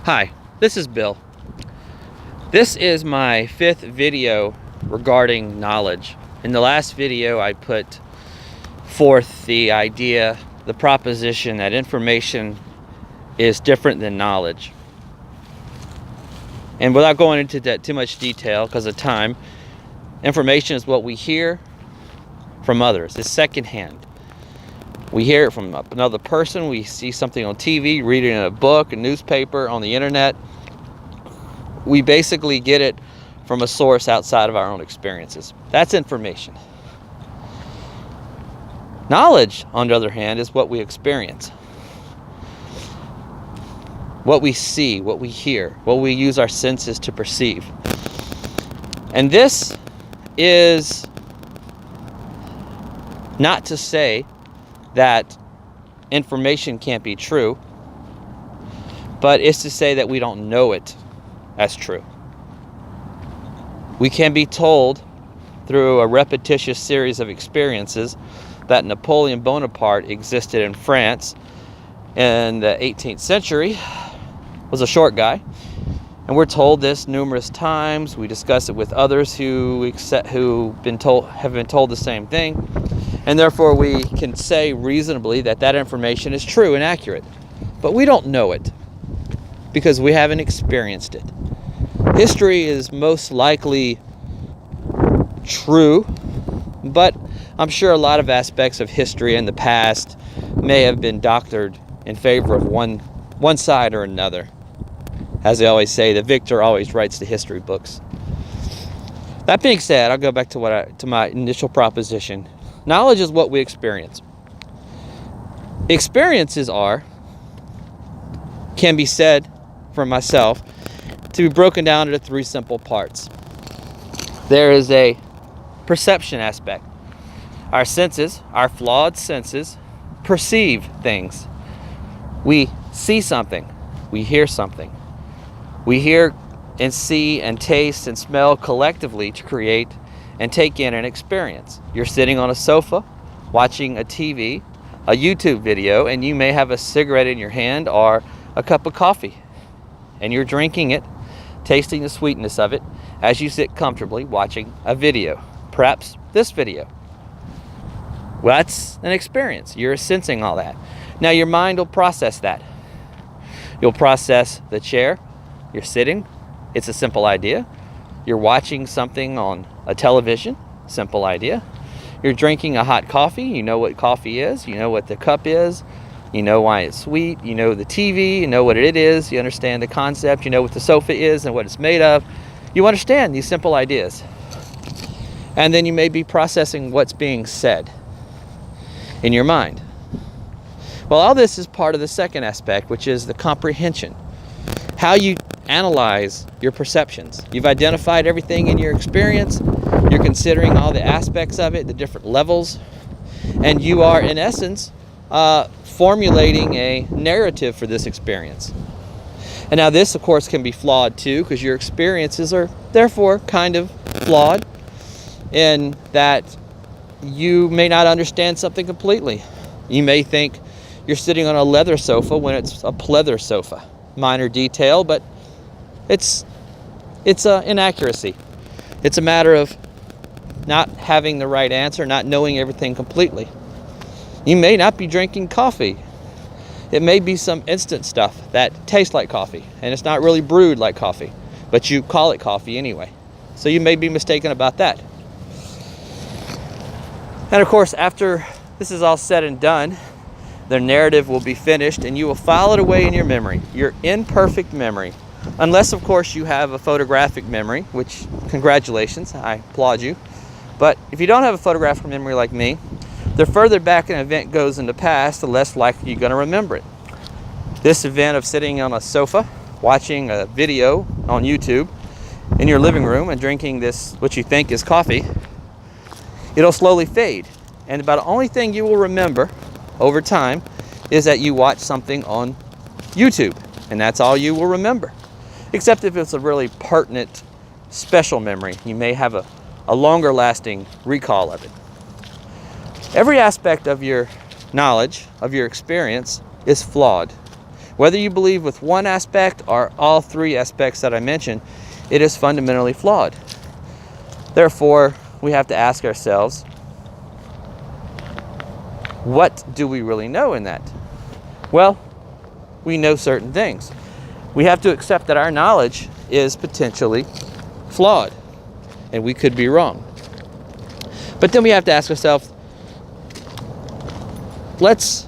Hi, this is Bill. This is my 5th video regarding knowledge. In the last video, I put forth the idea, the proposition that information is different than knowledge. And without going into that too much detail because of time, information is what we hear from others. It's secondhand. We hear it from another person. We see something on TV, read it in a book, a newspaper, on the internet. We basically get it from a source outside of our own experiences. That's information. Knowledge, on the other hand, is what we experience. What we see, what we hear, what we use our senses to perceive. And this is not to say that information can't be true, but it's to say that we don't know it as true. We can be told through a repetitious series of experiences that Napoleon Bonaparte existed in France in the 18th century, was a short guy, and we're told this numerous times. We discuss it with others who have been told the same thing. And therefore we can say reasonably that that information is true and accurate. But we don't know it because we haven't experienced it. History is most likely true, but I'm sure a lot of aspects of history in the past may have been doctored in favor of one side or another. As they always say, the victor always writes the history books. That being said, I'll go back to my initial proposition. Knowledge is what we experience. Experiences can be said for myself, to be broken down into 3 simple parts. There is a perception aspect. Our senses, our flawed senses, perceive things. We see something. We hear something. We hear and see and taste and smell collectively to create and take in an experience. You're sitting on a sofa watching a TV, a YouTube video, and you may have a cigarette in your hand or a cup of coffee, and you're drinking it, tasting the sweetness of it as you sit comfortably watching a video, perhaps this video. Well, that's an experience. You're sensing all that. Now your mind will process that. You'll process the chair you're sitting. It's a simple idea. You're watching something on a television, simple idea. You're drinking a hot coffee, you know what coffee is, you know what the cup is, you know why it's sweet, you know the TV, you know what it is, you understand the concept, you know what the sofa is and what it's made of. You understand these simple ideas. And then you may be processing what's being said in your mind. Well, all this is part of the second aspect, which is the comprehension. How you analyze your perceptions. You've identified everything in your experience. You're considering all the aspects of it, the different levels, and you are, in essence, formulating a narrative for this experience. And now this, of course, can be flawed too, because your experiences are therefore kind of flawed in that you may not understand something completely. You may think you're sitting on a leather sofa when it's a pleather sofa. Minor detail, but it's an inaccuracy. It's a matter of not having the right answer, not knowing everything completely. You may not be drinking coffee. It may be some instant stuff that tastes like coffee, and it's not really brewed like coffee, but you call it coffee anyway. So you may be mistaken about that. And of course, after this is all said and done, the narrative will be finished and you will file it away in your memory, your imperfect memory. Unless, of course, you have a photographic memory, which, congratulations, I applaud you. But if you don't have a photographic memory like me, the further back an event goes in the past, the less likely you're going to remember it. This event of sitting on a sofa, watching a video on YouTube in your living room and drinking this, what you think is coffee, it'll slowly fade. And about the only thing you will remember over time is that you watched something on YouTube, and that's all you will remember. Except if it's a really pertinent, special memory. You may have a longer lasting recall of it. Every aspect of your knowledge, of your experience, is flawed. Whether you believe with one aspect or all three aspects that I mentioned, it is fundamentally flawed. Therefore, we have to ask ourselves, what do we really know in that? Well, we know certain things. We have to accept that our knowledge is potentially flawed, and we could be wrong. But then we have to ask ourselves, let's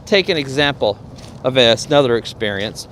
take an example of another experience,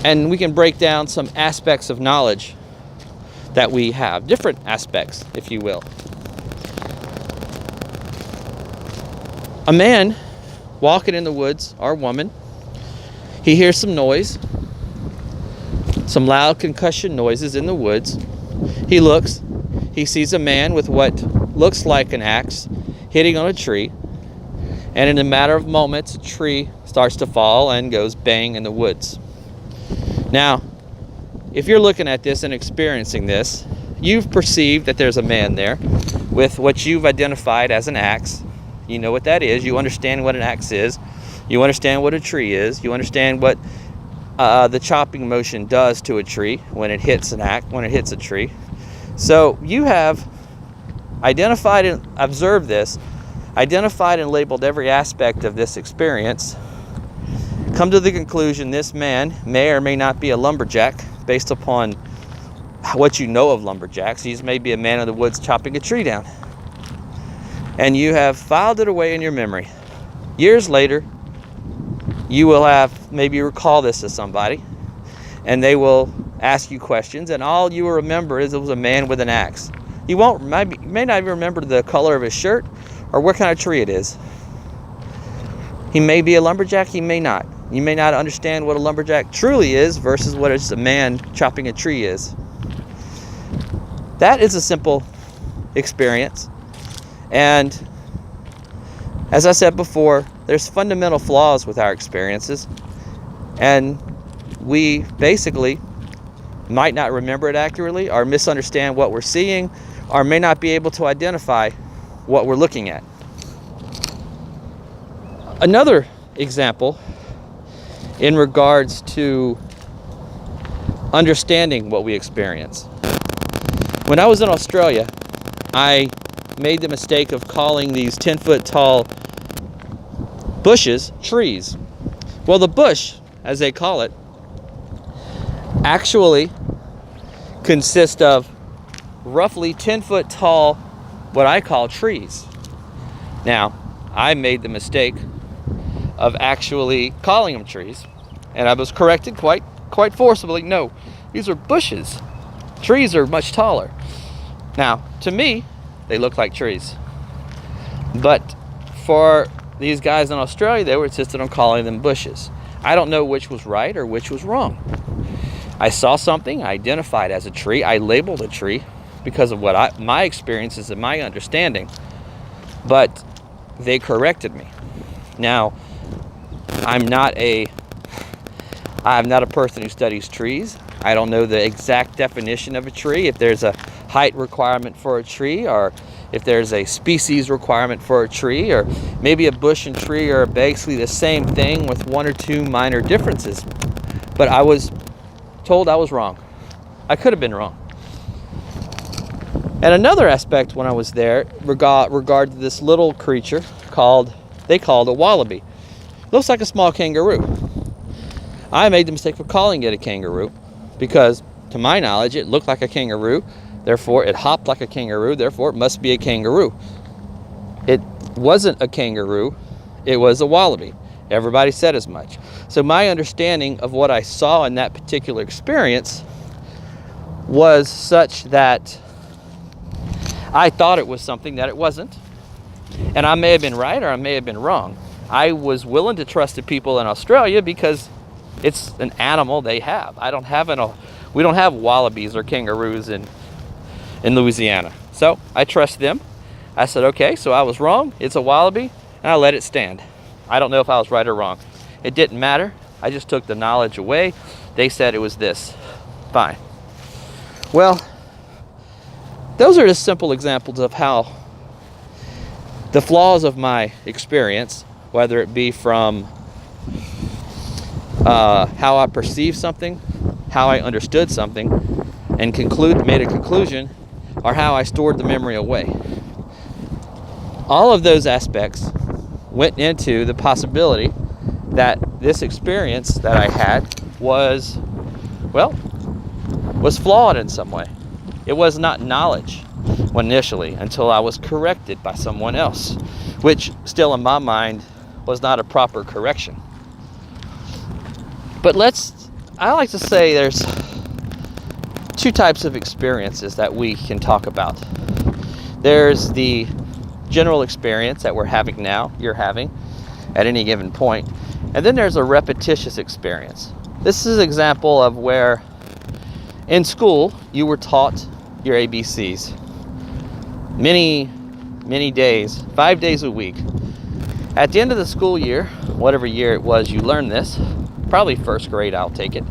and we can break down some aspects of knowledge that we have, different aspects, if you will. A man walking in the woods, or woman, he hears some noise, some loud concussion noises in the woods. He looks, he sees a man with what looks like an axe hitting on a tree, and in a matter of moments, a tree starts to fall and goes bang in the woods. Now, if you're looking at this and experiencing this, you've perceived that there's a man there with what you've identified as an axe. You know what that is. You understand what an axe is. You understand what a tree is. You understand what the chopping motion does to a tree when it hits a tree. So you have identified and observed this, identified and labeled every aspect of this experience, come to the conclusion this man may or may not be a lumberjack based upon what you know of lumberjacks. He may be a man in the woods chopping a tree down. And you have filed it away in your memory. Years later, you will have maybe recall this to somebody, and they will ask you questions, and all you will remember is it was a man with an axe. You may not even remember the color of his shirt or what kind of tree it is. He may be a lumberjack, he may not. You may not understand what a lumberjack truly is versus what a man chopping a tree is. That is a simple experience. And as I said before, there's fundamental flaws with our experiences, and we basically might not remember it accurately or misunderstand what we're seeing or may not be able to identify what we're looking at. Another example in regards to understanding what we experience. When I was in Australia, I made the mistake of calling these 10-foot tall bushes trees. Well, the bush, as they call it, actually consists of roughly 10-foot tall, what I call trees. Now, I made the mistake of actually calling them trees, and I was corrected quite forcibly. No, these are bushes. Trees are much taller. Now, to me, they look like trees. But for these guys in Australia, they were insistent on calling them bushes. I don't know which was right or which was wrong. I saw something, I identified as a tree, I labeled a tree because of what my experiences and my understanding. But they corrected me. Now, I'm not a person who studies trees. I don't know the exact definition of a tree, if there's a height requirement for a tree, or if there's a species requirement for a tree, or maybe a bush and tree are basically the same thing with one or two minor differences. But I was told I was wrong. I could have been wrong. And another aspect when I was there regard to this little creature they called a wallaby. Looks like a small kangaroo. I made the mistake of calling it a kangaroo because, to my knowledge, it looked like a kangaroo. Therefore, it hopped like a kangaroo. Therefore, it must be a kangaroo. It wasn't a kangaroo. It was a wallaby. Everybody said as much. So my understanding of what I saw in that particular experience was such that I thought it was something that it wasn't. And I may have been right or I may have been wrong. I was willing to trust the people in Australia because it's an animal they have. We don't have wallabies or kangaroos in Louisiana. So I trust them. I said, okay, so I was wrong. It's a wallaby, and I let it stand. I don't know if I was right or wrong. It didn't matter. I just took the knowledge away. They said it was this. Fine. Well, those are just simple examples of how the flaws of my experience, whether it be from how I perceived something, how I understood something, and made a conclusion, or how I stored the memory away. All of those aspects went into the possibility that this experience that I had was flawed in some way. It was not knowledge initially until I was corrected by someone else, which still in my mind was not a proper correction. But I like to say there's two types of experiences that we can talk about. There's the general experience that we're having now, you're having at any given point, and then there's a repetitious experience. This is an example of where in school you were taught your ABCs many days, 5 days a week. At the end of the school year, whatever year it was you learned this, probably first grade, I'll take it,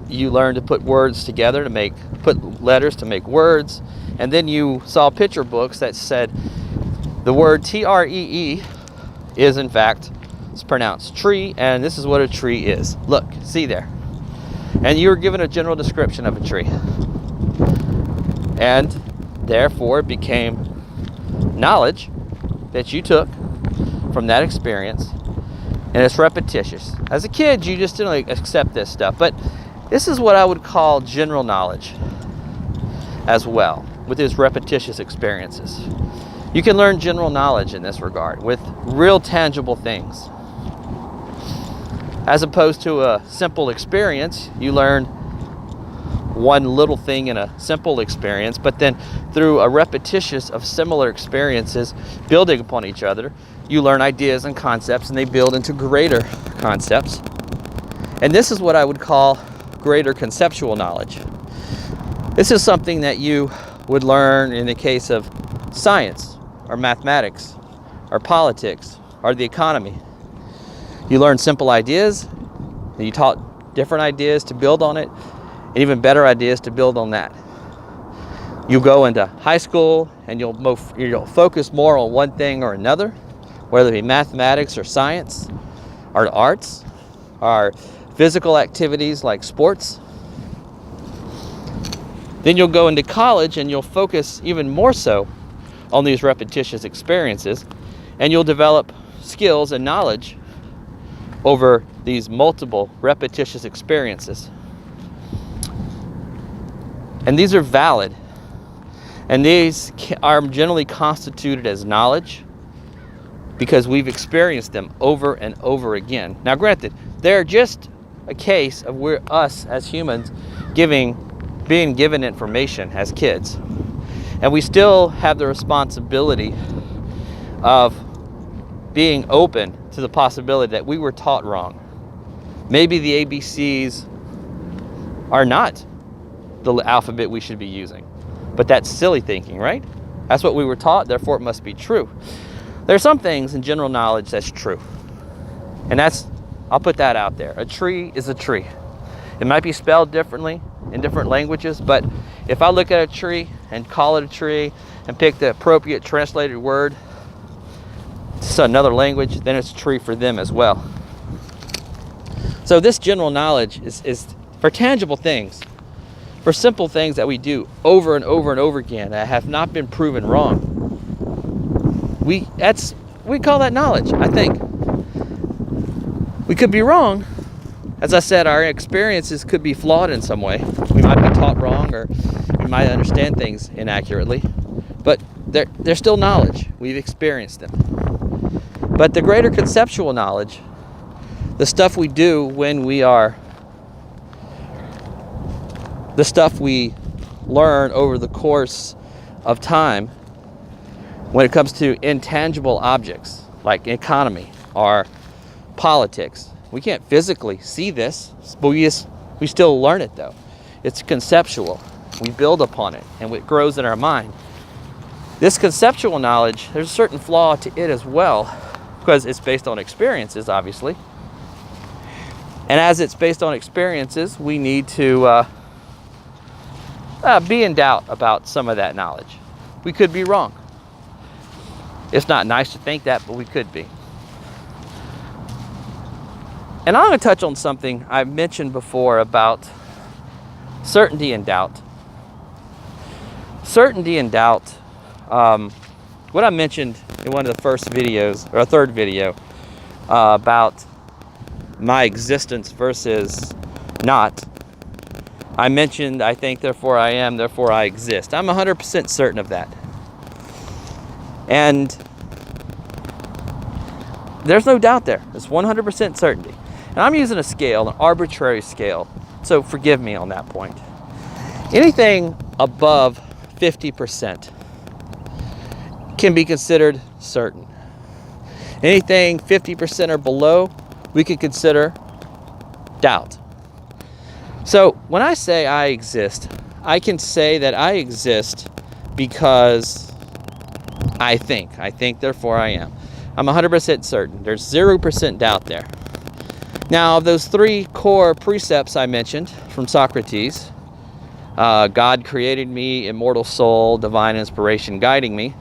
you learned to put words together, put letters to make words, and then you saw picture books that said the word TREE is in fact, it's pronounced tree, and this is what a tree is. Look, see there. And you were given a general description of a tree. And therefore it became knowledge that you took from that experience, and it's repetitious. As a kid, you just didn't accept this stuff, but this is what I would call general knowledge as well, with his repetitious experiences. You can learn general knowledge in this regard with real tangible things. As opposed to a simple experience, you learn one little thing in a simple experience, but then through a repetitious of similar experiences building upon each other, you learn ideas and concepts, and they build into greater concepts. And this is what I would call greater conceptual knowledge. This is something that you would learn in the case of science or mathematics or politics or the economy. You learn simple ideas, and you taught different ideas to build on it, and even better ideas to build on that. You go into high school and you'll focus more on one thing or another, whether it be mathematics or science or the arts or physical activities like sports. Then you'll go into college and you'll focus even more so on these repetitious experiences, and you'll develop skills and knowledge over these multiple repetitious experiences. And these are valid, and these are generally constituted as knowledge because we've experienced them over and over again. Now granted, they're just a case of us as humans being given information as kids, and we still have the responsibility of being open to the possibility that we were taught wrong. Maybe the ABCs are not the alphabet we should be using, but that's silly thinking, right? That's what we were taught, therefore it must be true. There are some things in general knowledge that's true, and I'll put that out there. A tree is a tree. It might be spelled differently in different languages, but if I look at a tree and call it a tree and pick the appropriate translated word to another language, then it's a tree for them as well. So this general knowledge is for tangible things, for simple things that we do over and over and over again that have not been proven wrong. We call that knowledge, I think. We could be wrong. As I said, our experiences could be flawed in some way. We might be taught wrong, or we might understand things inaccurately, but they're still knowledge. We've experienced them. But the greater conceptual knowledge, the stuff we do when the stuff we learn over the course of time when it comes to intangible objects like economy or politics. We can't physically see this, but we still learn it though. It's conceptual. We build upon it, and it grows in our mind. This conceptual knowledge, there's a certain flaw to it as well, because it's based on experiences, obviously. And as it's based on experiences, we need to be in doubt about some of that knowledge. We could be wrong. It's not nice to think that, but we could be. And I'm going to touch on something I mentioned before about certainty and doubt. Certainty and doubt, what I mentioned in one of the first videos, or a third video, about my existence versus not. I mentioned, I think, therefore I am, therefore I exist. I'm 100% certain of that. And there's no doubt there. It's 100% certainty. And I'm using a scale, an arbitrary scale, so forgive me on that point. Anything above 50% can be considered certain. Anything 50% or below, we can consider doubt. So when I say I exist, I can say that I exist because I think, therefore I am. I'm 100% certain. There's 0% doubt there. Now, of those 3 core precepts I mentioned from Socrates, God created me, immortal soul, divine inspiration guiding me,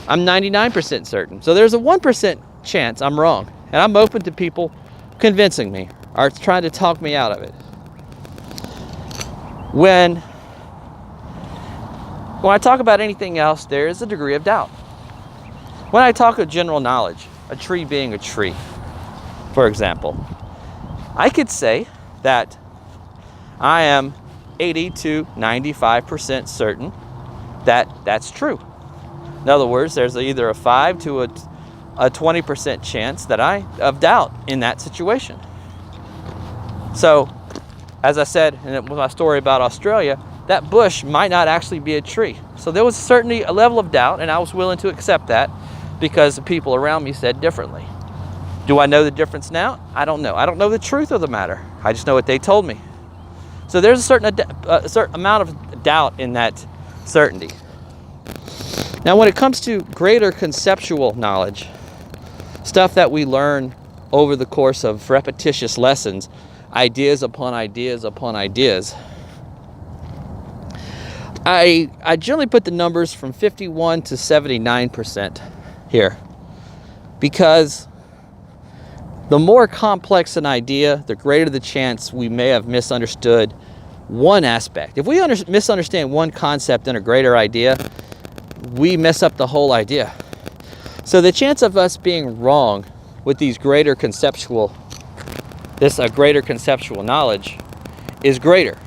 I'm 99% certain. So there's a 1% chance I'm wrong. And I'm open to people convincing me or trying to talk me out of it. When I talk about anything else, there is a degree of doubt. When I talk of general knowledge, a tree being a tree, for example, I could say that I am 80 to 95% certain that that's true. In other words, there's either a 5 to a 20% chance of doubt in that situation. So, as I said in my story about Australia, that bush might not actually be a tree. So there was certainly a level of doubt, and I was willing to accept that because the people around me said differently. Do I know the difference now? I don't know. I don't know the truth of the matter. I just know what they told me. So there's a certain amount of doubt in that certainty. Now, when it comes to greater conceptual knowledge, stuff that we learn over the course of repetitious lessons, ideas upon ideas upon ideas, I generally put the numbers from 51 to 79% here, because the more complex an idea, the greater the chance we may have misunderstood one aspect. If we misunderstand one concept in a greater idea, we mess up the whole idea. So the chance of us being wrong with these greater conceptual knowledge is greater.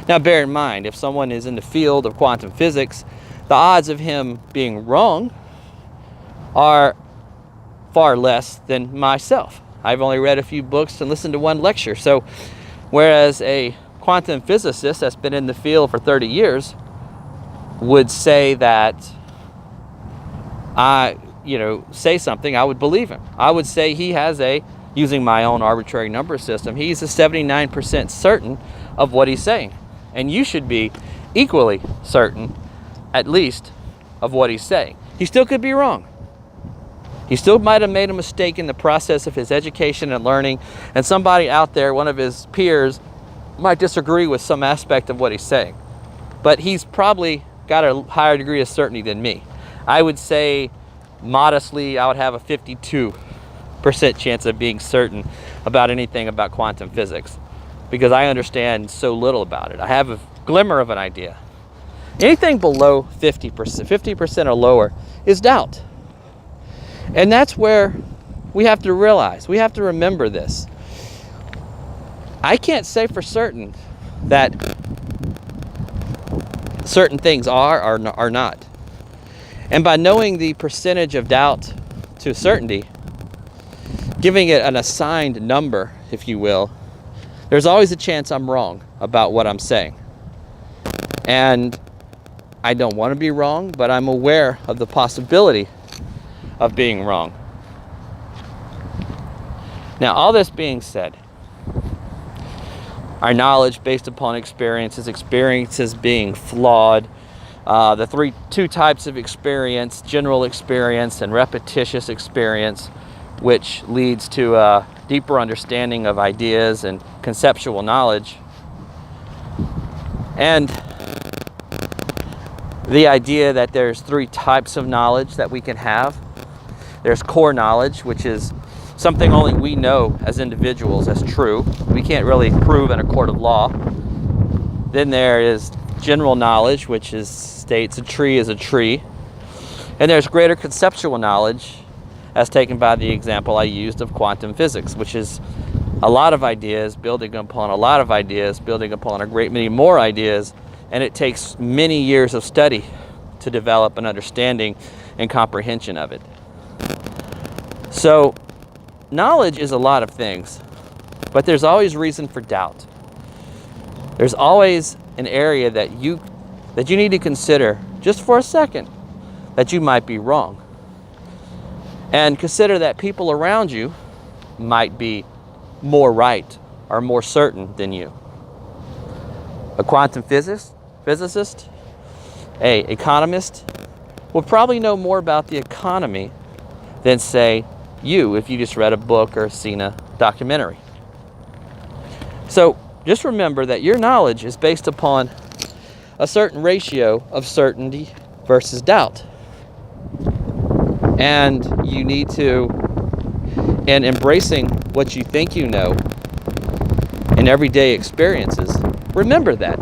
Now, bear in mind, if someone is in the field of quantum physics, the odds of him being wrong are far less than myself. I've only read a few books and listened to one lecture. So, whereas a quantum physicist that's been in the field for 30 years would say that say something, I would believe him. I would say he has using my own arbitrary number system, he's a 79% certain of what he's saying. And you should be equally certain, at least, of what he's saying. He still could be wrong. He still might have made a mistake in the process of his education and learning, and somebody out there, one of his peers, might disagree with some aspect of what he's saying. But he's probably got a higher degree of certainty than me. I would say, modestly, I would have a 52% chance of being certain about anything about quantum physics, because I understand so little about it. I have a glimmer of an idea. Anything below 50% or lower is doubt. And that's where we have to realize, we have to remember this. I can't say for certain that certain things are or are not. And by knowing the percentage of doubt to certainty, giving it an assigned number, if you will, there's always a chance I'm wrong about what I'm saying. And I don't want to be wrong, but I'm aware of the possibility of being wrong. Now, all this being said, our knowledge based upon experiences being flawed, the two types of experience, general experience and repetitious experience, which leads to a deeper understanding of ideas and conceptual knowledge, and the idea that there's 3 types of knowledge that we can have. There's core knowledge, which is something only we know as individuals as true. We can't really prove in a court of law. Then there is general knowledge, which states a tree is a tree. And there's greater conceptual knowledge, as taken by the example I used of quantum physics, which is a lot of ideas building upon a lot of ideas, building upon a great many more ideas, and it takes many years of study to develop an understanding and comprehension of it. So, knowledge is a lot of things, but there's always reason for doubt. There's always an area that you need to consider just for a second that you might be wrong. And consider that people around you might be more right or more certain than you. A quantum physicist, an economist, will probably know more about the economy than, say, you if you just read a book or seen a documentary. So just remember that your knowledge is based upon a certain ratio of certainty versus doubt. And you need to, in embracing what you think you know in everyday experiences, remember that.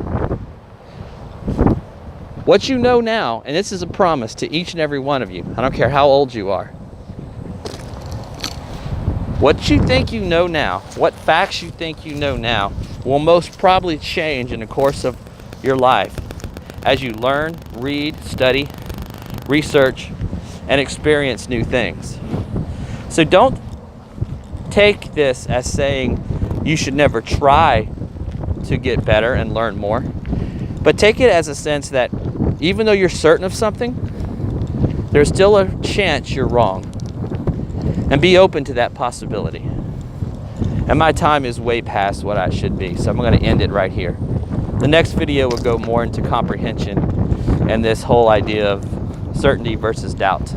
What you know now, and this is a promise to each and every one of you, I don't care how old you are, what you think you know now, what facts you think you know now, will most probably change in the course of your life as you learn, read, study, research, and experience new things. So don't take this as saying you should never try to get better and learn more, but take it as a sense that even though you're certain of something, there's still a chance you're wrong. And be open to that possibility. And my time is way past what I should be, so I'm going to end it right here. The next video will go more into comprehension and this whole idea of certainty versus doubt.